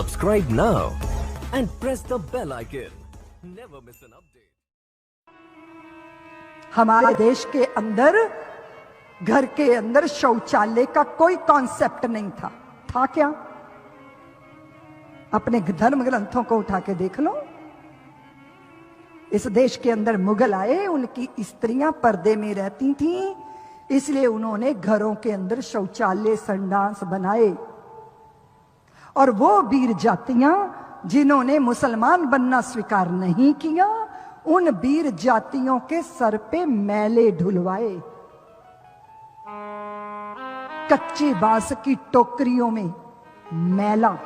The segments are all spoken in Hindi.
Subscribe now and press the bell icon. Never miss an update. हमारे देश के अंदर घर के अंदर शौचालय का कोई कॉन्सेप्ट नहीं था। था क्या? अपने धर्म ग्रंथों को उठा के देख लो। इस देश के अंदर मुगल आए, उनकी स्त्रियां पर्दे में रहती थीं, इसलिए उन्होंने घरों के अंदर शौचालय संडास बनाए। और वो वीर जातियां जिन्होंने मुसलमान बनना स्वीकार नहीं किया, उन वीर जातियों के सर पे मैले ढुलवाए। कच्चे बांस की टोकरियों में मैला,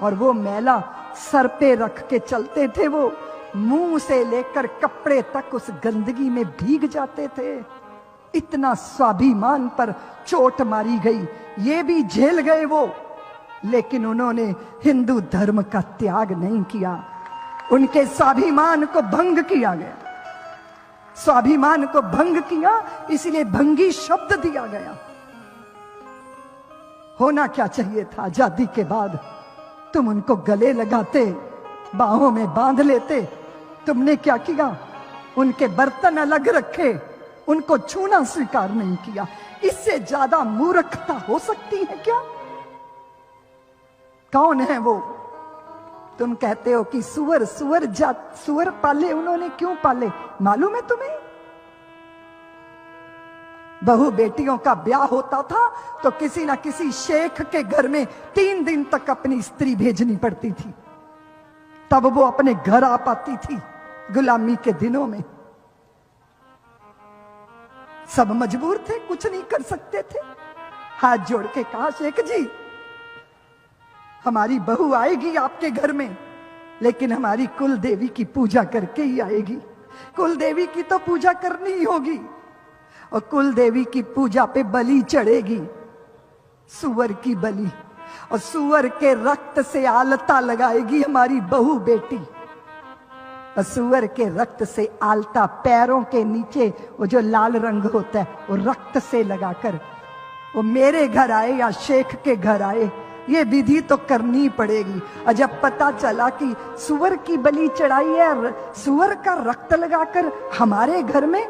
और वो मैला सर पे रख के चलते थे। वो मुंह से लेकर कपड़े तक उस गंदगी में भीग जाते थे। इतना स्वाभिमान पर चोट मारी गई, ये भी झेल गए वो, लेकिन उन्होंने हिंदू धर्म का त्याग नहीं किया। उनके स्वाभिमान को भंग किया गया, स्वाभिमान को भंग किया, इसलिए भंगी शब्द दिया गया। होना क्या चाहिए था? आजादी के बाद तुम उनको गले लगाते, बाहों में बांध लेते। तुमने क्या किया? उनके बर्तन अलग रखे, उनको छूना स्वीकार नहीं किया। इससे ज्यादा मूर्खता हो सकती है क्या? कौन है वो? तुम कहते हो कि सुअर पाले। उन्होंने क्यों पाले मालूम है तुम्हें? बहू बेटियों का ब्याह होता था तो किसी ना किसी शेख के घर में 3 दिन तक अपनी स्त्री भेजनी पड़ती थी, तब वो अपने घर आ पाती थी। गुलामी के दिनों में सब मजबूर थे, कुछ नहीं कर सकते थे। हाथ जोड़ के कहा, शेख जी हमारी बहू आएगी आपके घर में, लेकिन हमारी कुल देवी की पूजा करके ही आएगी। कुल देवी की तो पूजा करनी ही होगी, और कुल देवी की पूजा पे बलि चढ़ेगी, सुअर की बलि। और सुअर के रक्त से आलता लगाएगी हमारी बहू बेटी। और सुअर के रक्त से आलता पैरों के नीचे वो जो लाल रंग होता है, वो रक्त से लगाकर वो मेरे घर आए या शेख के घर आए, ये विधि तो करनी पड़ेगी। और जब पता चला कि सुअर की बलि चढ़ाई है, सुअर का रक्त लगाकर हमारे घर में,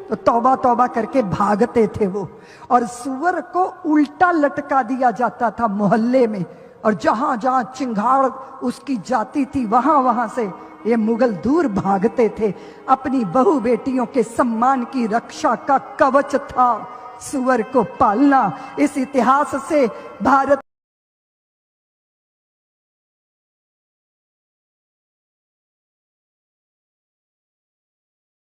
तो तौबा तौबा करके भागते थे वो। और सुअर को उल्टा लटका दिया जाता था मोहल्ले में, और जहां जहां चिंगाड़ उसकी जाती थी, वहां वहां से ये मुगल दूर भागते थे। अपनी बहू बेटियों के सम्मान की रक्षा का कवच था सुअर को पालना। इस इतिहास से भारत